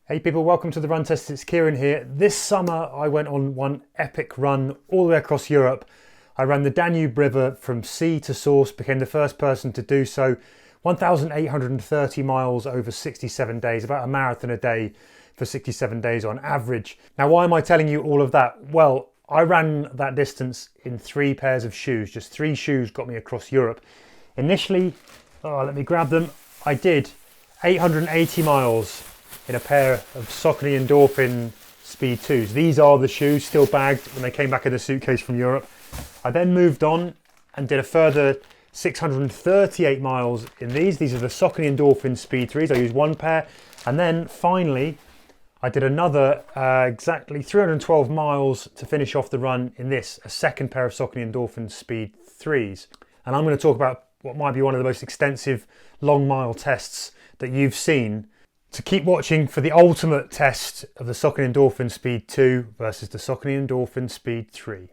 Hey people, welcome to the Run Test. It's Kieran here. This summer I went on one epic run all the way across Europe. I ran the Danube River from sea to source, became the first person to do so. 1,830 miles over 67 days, about a marathon a day for 67 days on average. Now, why am I telling you all of that? Well, I ran that distance in 3 pairs of shoes. Just 3 shoes got me across Europe. Initially, let me grab them. I did 880 miles in a pair of Saucony Endorphin Speed 2s. These are the shoes, still bagged when they came back in the suitcase from Europe. I then moved on and did a further 638 miles in these. These are the Saucony Endorphin Speed 3s. I used 1 pair. And then finally, I did another exactly 312 miles to finish off the run in this, a second pair of Saucony Endorphin Speed 3s. And I'm going to talk about what might be one of the most extensive long mile tests that you've seen. So keep watching for the ultimate test of the Saucony Endorphin Speed 2 versus the Saucony Endorphin Speed 3.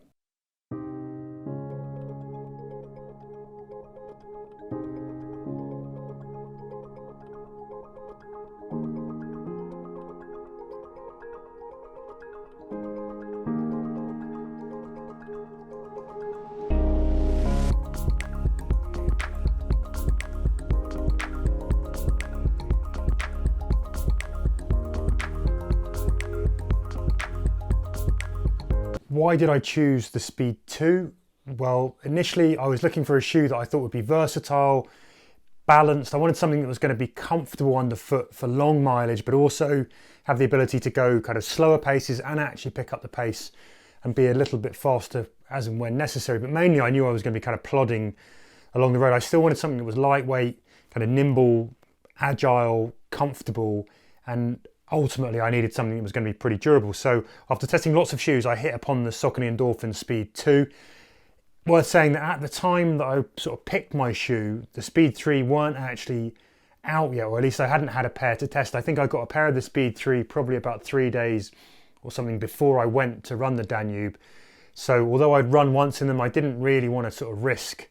Why did I choose the Speed 2? Well, initially I was looking for a shoe that I thought would be versatile, balanced. I wanted something that was going to be comfortable underfoot for long mileage, but also have the ability to go kind of slower paces and actually pick up the pace and be a little bit faster as and when necessary. But mainly I knew I was going to be kind of plodding along the road. I still wanted something that was lightweight, kind of nimble, agile, comfortable, and ultimately I needed something that was going to be pretty durable. So after testing lots of shoes, I hit upon the Saucony Endorphin Speed 2. Worth saying that at the time that I sort of picked my shoe, the Speed 3 weren't actually out yet, or at least I hadn't had a pair to test. I think I got a pair of the Speed 3 probably about 3 days or something before I went to run the Danube. So although I'd run once in them, I didn't really want to sort of risk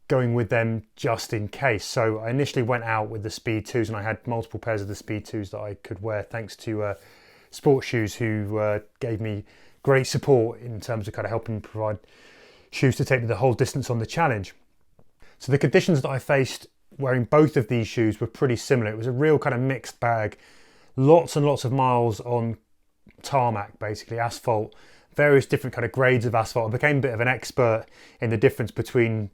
going with them just in case. So I initially went out with the Speed 2s, and I had multiple pairs of the Speed 2s that I could wear thanks to Sports Shoes, who gave me great support in terms of kind of helping provide shoes to take me the whole distance on the challenge. So the conditions that I faced wearing both of these shoes were pretty similar. It was a real kind of mixed bag. Lots and lots of miles on tarmac, basically asphalt, various different kind of grades of asphalt. I became a bit of an expert in the difference between,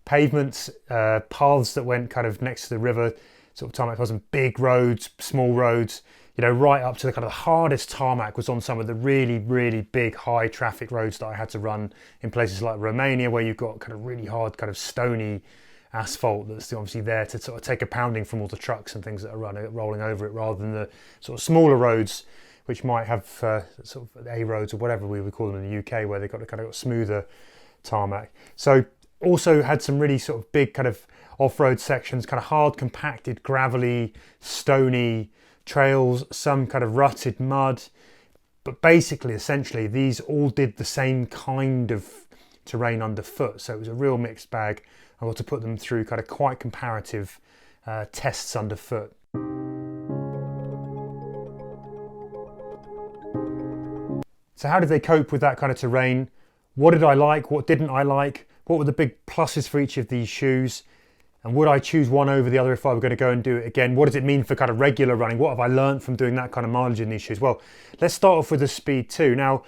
pavements, paths that went kind of next to the river, sort of tarmac, some big roads, small roads, right up to the kind of the hardest tarmac was on some of the really, really big high traffic roads that I had to run in places like Romania, where you've got kind of really hard, kind of stony asphalt that's obviously there to sort of take a pounding from all the trucks and things that are rolling over it, rather than the sort of smaller roads which might have sort of A roads or whatever we would call them in the UK, where they've got a kind of smoother tarmac. So also had some really sort of big kind of off-road sections, kind of hard, compacted, gravelly, stony trails, some kind of rutted mud. But basically, essentially, these all did the same kind of terrain underfoot. So it was a real mixed bag. I got to put them through kind of quite comparative tests underfoot. So how did they cope with that kind of terrain? What did I like? What didn't I like? What were the big pluses for each of these shoes? And would I choose one over the other if I were going to go and do it again? What does it mean for kind of regular running? What have I learned from doing that kind of mileage in these shoes? Well, let's start off with the Speed 2. Now,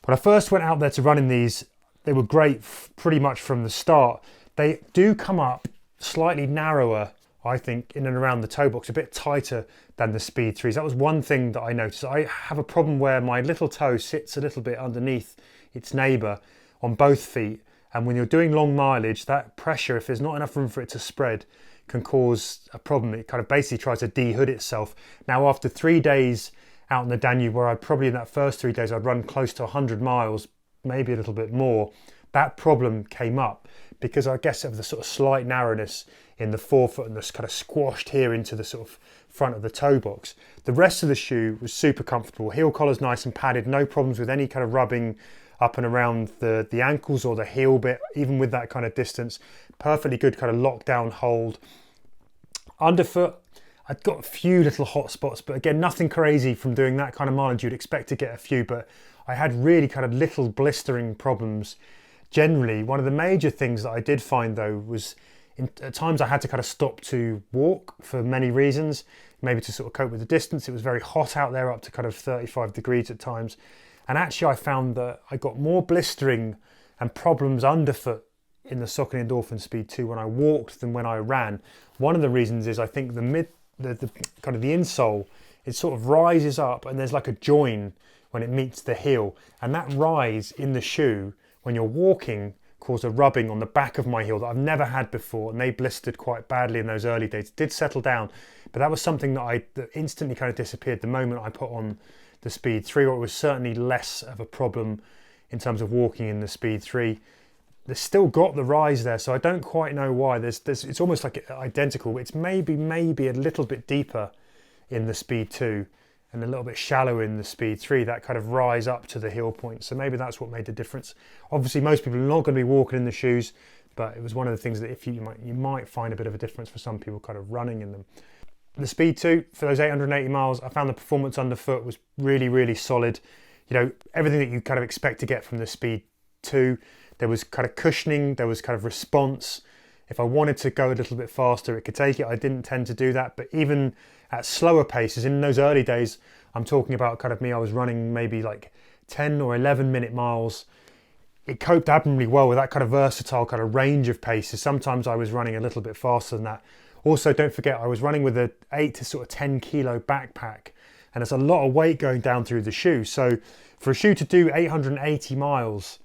when I first went out there to run in these, they were great pretty much from the start. They do come up slightly narrower, I think, in and around the toe box, a bit tighter than the Speed 3s. That was one thing that I noticed. I have a problem where my little toe sits a little bit underneath its neighbour on both feet. And when you're doing long mileage, that pressure, if there's not enough room for it to spread, can cause a problem. It kind of basically tries to de-hood itself. Now, after 3 days out in the Danube, where I'd probably in that first 3 days, I'd run close to 100 miles, maybe a little bit more, that problem came up because I guess of the sort of slight narrowness in the forefoot and this kind of squashed here into the sort of front of the toe box. The rest of the shoe was super comfortable. Heel collar's nice and padded, no problems with any kind of rubbing up and around the ankles or the heel bit, even with that kind of distance. Perfectly good kind of lockdown hold. Underfoot, I'd got a few little hot spots, but again, nothing crazy from doing that kind of mileage. You'd expect to get a few, but I had really kind of little blistering problems generally. One of the major things that I did find though was at times I had to kind of stop to walk for many reasons, maybe to sort of cope with the distance. It was very hot out there, up to kind of 35 degrees at times. And actually I found that I got more blistering and problems underfoot in the Saucony Endorphin Speed 2 when I walked than when I ran. One of the reasons is I think the kind of the insole, it sort of rises up and there's like a join when it meets the heel, and that rise in the shoe when you're walking caused a rubbing on the back of my heel that I've never had before, and they blistered quite badly in those early days. It did settle down, but that was something that instantly kind of disappeared the moment I put on the Speed 3, or it was certainly less of a problem in terms of walking in the Speed 3. There's still got the rise there, so I don't quite know why. It's almost like identical. It's maybe a little bit deeper in the Speed 2 and a little bit shallower in the Speed 3, that kind of rise up to the heel point. So maybe that's what made the difference. Obviously, most people are not going to be walking in the shoes, but it was one of the things that if you might find a bit of a difference for some people kind of running in them. The Speed 2, for those 880 miles, I found the performance underfoot was really, really solid. You know, everything that you kind of expect to get from the Speed 2. There was kind of cushioning, there was kind of response. If I wanted to go a little bit faster, it could take it. I didn't tend to do that, but even at slower paces, in those early days, I'm talking about kind of me, I was running maybe like 10 or 11 minute miles. It coped admirably well with that kind of versatile kind of range of paces. Sometimes I was running a little bit faster than that. Also, don't forget, I was running with a 8 to sort of 10 kilo backpack, and it's a lot of weight going down through the shoe. So for a shoe to do 880 miles,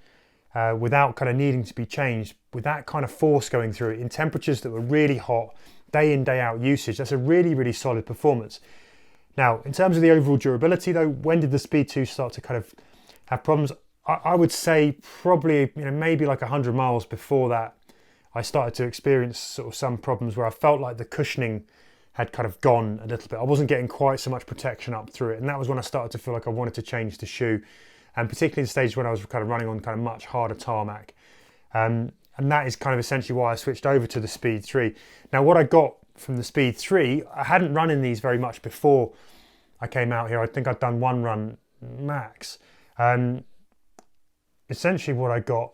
without kind of needing to be changed, with that kind of force going through it in temperatures that were really hot, day in, day out usage, that's a really, really solid performance. Now, in terms of the overall durability though, when did the Speed 2 start to kind of have problems? I would say probably, maybe like 100 miles before that, I started to experience sort of some problems where I felt like the cushioning had kind of gone a little bit. I wasn't getting quite so much protection up through it, and that was when I started to feel like I wanted to change the shoe. And particularly the stage when I was kind of running on kind of much harder tarmac. And that is kind of essentially why I switched over to the Speed 3. Now what I got from the Speed 3, I hadn't run in these very much before I came out here. I think I'd done one run max. Essentially what I got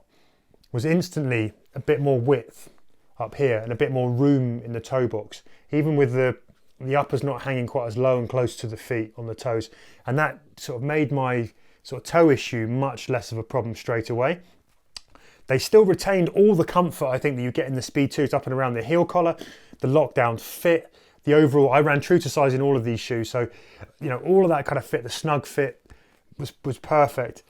was instantly a bit more width up here and a bit more room in the toe box, even with the uppers not hanging quite as low and close to the feet on the toes. And that sort of made my sort of toe issue much less of a problem straight away. They still retained all the comfort I think that you get in the Speed 2s up and around the heel collar, the lockdown fit, the overall, I ran true to size in all of these shoes, so all of that kind of fit, the snug fit was perfect.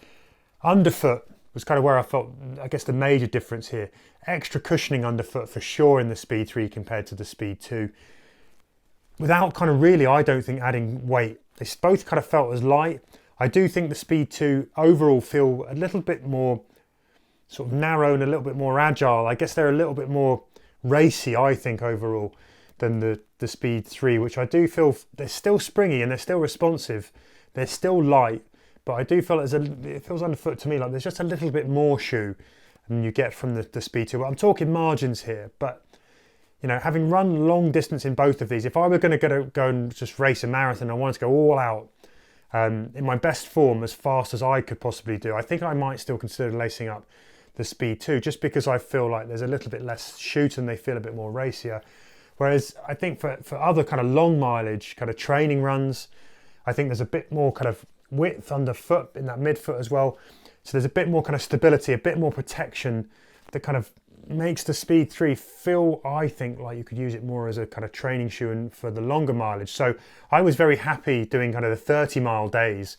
Underfoot was kind of where I felt, I guess, the major difference here. Extra cushioning underfoot for sure in the Speed 3 compared to the Speed 2. Without kind of really, I don't think, adding weight. They both kind of felt as light. I do think the Speed 2 overall feel a little bit more sort of narrow and a little bit more agile. I guess they're a little bit more racy, I think, overall than the Speed 3, which I do feel they're still springy and they're still responsive. They're still light, but I do feel it feels underfoot to me like there's just a little bit more shoe than you get from the Speed 2. But I'm talking margins here, but having run long distance in both of these, if I were going to go and just race a marathon, I wanted to go all out, in my best form as fast as I could possibly do, I think I might still consider lacing up the Speed 2, just because I feel like there's a little bit less shoot and they feel a bit more racier. Whereas I think for other kind of long mileage, kind of training runs, I think there's a bit more kind of width underfoot in that midfoot as well. So there's a bit more kind of stability, a bit more protection that kind of makes the Speed 3 feel, I think, like you could use it more as a kind of training shoe and for the longer mileage. So I was very happy doing kind of the 30-mile days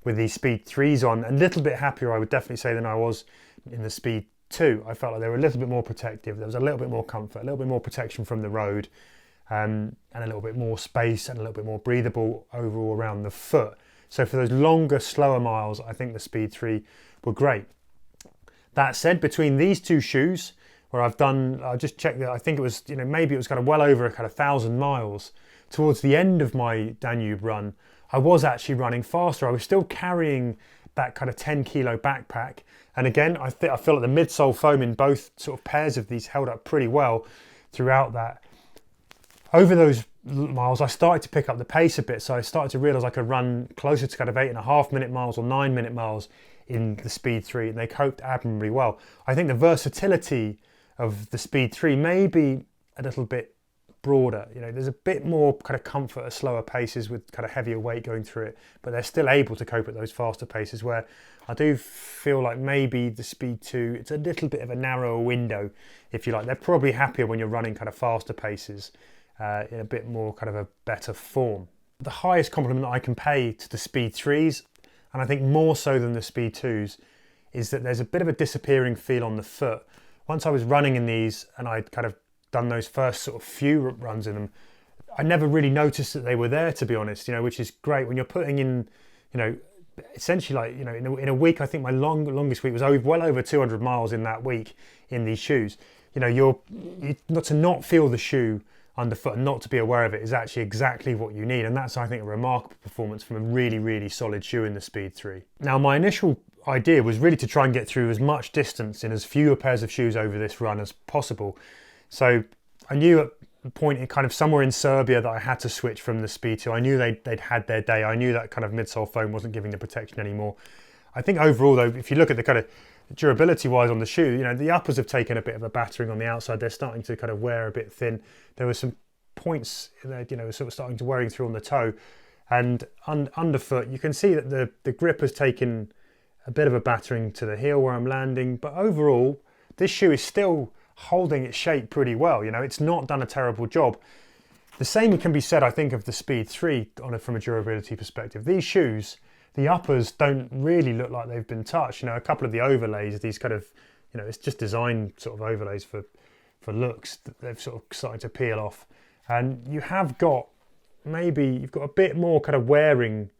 with these Speed 3s on. A little bit happier, I would definitely say, than I was in the Speed 2. I felt like they were a little bit more protective. There was a little bit more comfort, a little bit more protection from the road, and a little bit more space and a little bit more breathable overall around the foot. So for those longer, slower miles, I think the Speed 3 were great. That said, between these two shoes, where I just checked that, I think it was, maybe it was kind of well over a kind of 1,000 miles. Towards the end of my Danube run, I was actually running faster. I was still carrying that kind of 10 kilo backpack. And again, I feel like the midsole foam in both sort of pairs of these held up pretty well throughout that. Over those miles, I started to pick up the pace a bit. So I started to realize I could run closer to kind of 8.5-minute miles or 9-minute miles in the Speed 3, and they coped admirably well. I think the versatility of the Speed 3 may be a little bit broader. You know, there's a bit more kind of comfort at slower paces with kind of heavier weight going through it, but they're still able to cope at those faster paces, where I do feel like maybe the Speed 2, it's a little bit of a narrower window, if you like. They're probably happier when you're running kind of faster paces in a bit more kind of a better form. The highest compliment I can pay to the Speed 3s, and I think more so than the Speed 2s, is that there's a bit of a disappearing feel on the foot. Once I was running in these and I'd kind of done those first sort of few runs in them, I never really noticed that they were there, to be honest, you know, which is great when you're putting in, you know, essentially like, you know, in a week, I think my longest week was well over 200 miles in that week in these shoes. You know, you're not to not feel the shoe underfoot and not to be aware of it is actually exactly what you need. And that's, I think, a remarkable performance from a really, really solid shoe in the Speed 3. Now, my initial idea was really to try and get through as much distance in as few pairs of shoes over this run as possible. So I knew at the point kind of somewhere in Serbia that I had to switch from the Speed 2. I knew they'd had their day. I knew that kind of midsole foam wasn't giving the protection anymore. I think overall though, if you look at the kind of durability wise on the shoe, you know, the uppers have taken a bit of a battering on the outside. They're starting to kind of wear a bit thin. There were some points that, you know, sort of starting to wearing through on the toe, and underfoot, you can see that the grip has taken a bit of a battering to the heel where I'm landing, but overall this shoe is still holding its shape pretty well. You know, it's not done a terrible job. The same can be said, I think, of the Speed 3 from a durability perspective. These shoes, the uppers don't really look like they've been touched. You know, a couple of the overlays, these kind of, you know, it's just design sort of overlays for looks, they've sort of started to peel off. And you have got, maybe you've got a bit more kind of wearing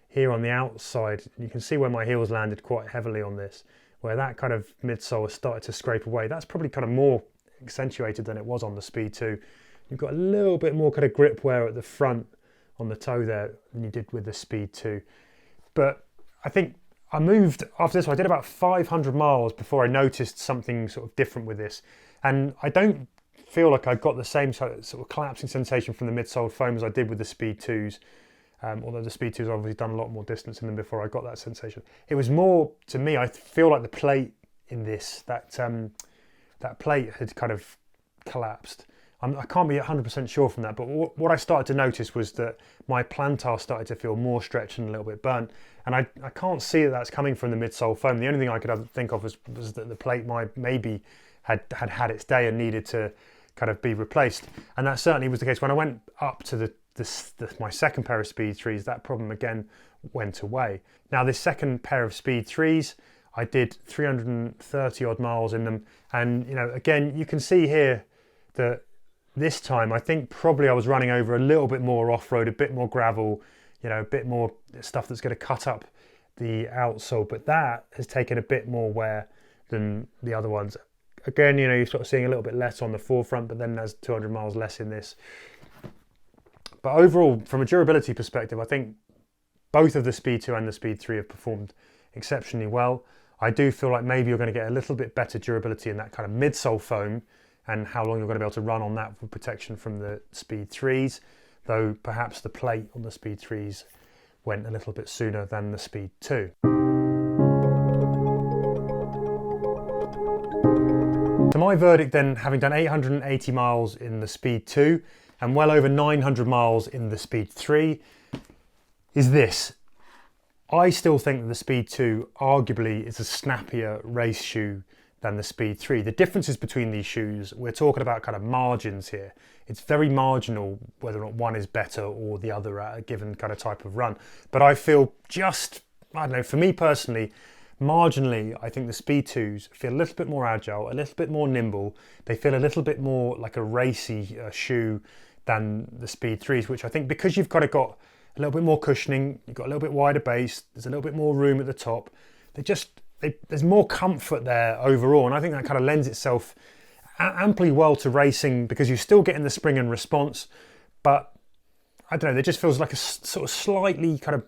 here on the outside. You can see where my heels landed quite heavily on this, where that kind of midsole has started to scrape away. That's probably kind of more accentuated than it was on the Speed 2. You've got a little bit more kind of grip wear at the front on the toe there than you did with the Speed 2. But I think I moved, after this, I did about 500 miles before I noticed something sort of different with this. And I don't feel like I got the same sort of collapsing sensation from the midsole foam as I did with the Speed 2s. Although the Speed 2s obviously done a lot more distance in them before I got that sensation. It was more, to me, I feel like the plate in this, that plate had kind of collapsed. I can't be 100% sure from that, but what I started to notice was that my plantar started to feel more stretched and a little bit burnt. And I can't see that that's coming from the midsole foam. The only thing I could think of was that the plate maybe had its day and needed to kind of be replaced. And that certainly was the case. When I went up to my second pair of Speed 3s, that problem again went away. Now this second pair of Speed 3s, I did 330 odd miles in them. And, you know, again, you can see here that this time, I think probably I was running over a little bit more off-road, a bit more gravel, you know, a bit more stuff that's going to cut up the outsole, but that has taken a bit more wear than the other ones. Again, you know, you're sort of seeing a little bit less on the forefront, but then there's 200 miles less in this. But overall, from a durability perspective, I think both of the Speed 2 and the Speed 3 have performed exceptionally well. I do feel like maybe you're going to get a little bit better durability in that kind of midsole foam, and how long you're going to be able to run on that for protection from the Speed 3s, though perhaps the plate on the Speed 3s went a little bit sooner than the Speed 2. So my verdict then, having done 880 miles in the Speed 2 and well over 900 miles in the Speed 3, is this. I still think that the Speed 2 arguably is a snappier race shoe than the Speed 3. The differences between these shoes, we're talking about kind of margins here. It's very marginal whether or not one is better or the other at a given kind of type of run. But I feel just, I don't know, for me personally, marginally, I think the Speed 2s feel a little bit more agile, a little bit more nimble. They feel a little bit more like a racy shoe than the Speed 3s, which I think because you've got a little bit more cushioning, you've got a little bit wider base, there's a little bit more room at the top. There's more comfort there overall, and I think that kind of lends itself amply well to racing because you're still getting the spring and response, but I don't know, it just feels like a sort of slightly kind of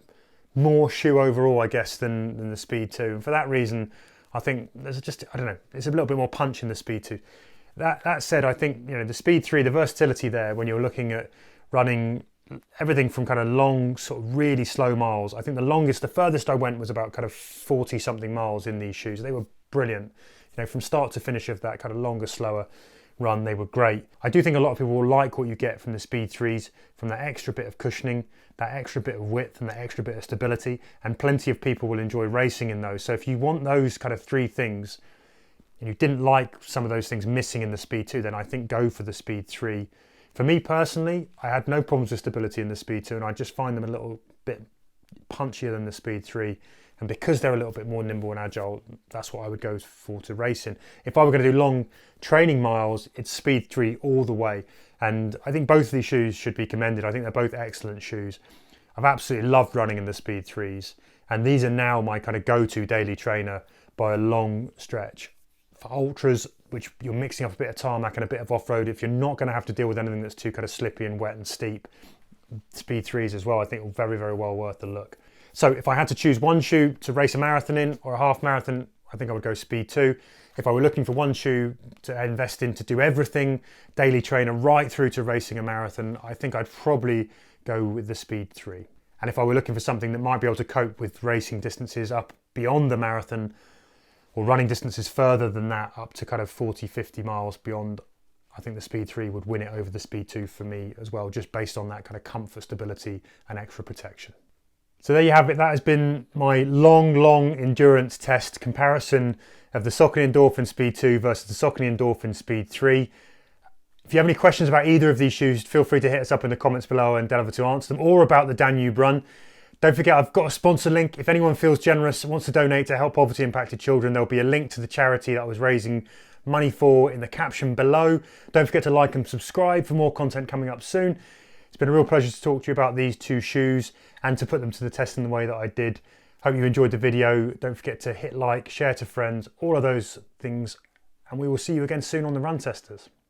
more shoe overall, I guess, than the Speed 2. And for that reason, I think there's just, I don't know, it's a little bit more punch in the Speed 2. That said, I think the Speed 3, the versatility there when you're looking at running everything from kind of long, sort of really slow miles. I think the furthest I went was about kind of 40 something miles in these shoes. They were brilliant. From start to finish of that kind of longer, slower run, they were great. I do think a lot of people will like what you get from the Speed 3s, from that extra bit of cushioning, that extra bit of width and that extra bit of stability, and plenty of people will enjoy racing in those. So if you want those kind of three things, and you didn't like some of those things missing in the Speed 2, then I think go for the Speed 3. For me personally, I had no problems with stability in the Speed 2, and I just find them a little bit punchier than the Speed 3. And because they're a little bit more nimble and agile, that's what I would go for to racing. If I were going to do long training miles, it's Speed 3 all the way. And I think both of these shoes should be commended. I think they're both excellent shoes. I've absolutely loved running in the Speed 3s. And these are now my kind of go-to daily trainer by a long stretch. For ultras, which you're mixing up a bit of tarmac and a bit of off-road, if you're not going to have to deal with anything that's too kind of slippy and wet and steep, Speed 3s as well, I think are very, very well worth the look. So if I had to choose one shoe to race a marathon in or a half marathon, I think I would go Speed 2. If I were looking for one shoe to invest in to do everything, daily trainer right through to racing a marathon, I think I'd probably go with the Speed 3. And if I were looking for something that might be able to cope with racing distances up beyond the marathon or running distances further than that, up to kind of 40, 50 miles beyond, I think the Speed 3 would win it over the Speed 2 for me as well, just based on that kind of comfort, stability and extra protection. So there you have it. That has been my long endurance test comparison of the Saucony Endorphin Speed 2 versus the Saucony Endorphin Speed 3. If you have any questions about either of these shoes, feel free to hit us up in the comments below and endeavour to answer them, or about the Danube Run. Don't forget, I've got a sponsor link. If anyone feels generous and wants to donate to help poverty impacted children, there'll be a link to the charity that I was raising money for in the caption below. Don't forget to like and subscribe for more content coming up soon. It's been a real pleasure to talk to you about these two shoes and to put them to the test in the way that I did. Hope you enjoyed the video. Don't forget to hit like, share to friends, all of those things. And we will see you again soon on the Run Testers.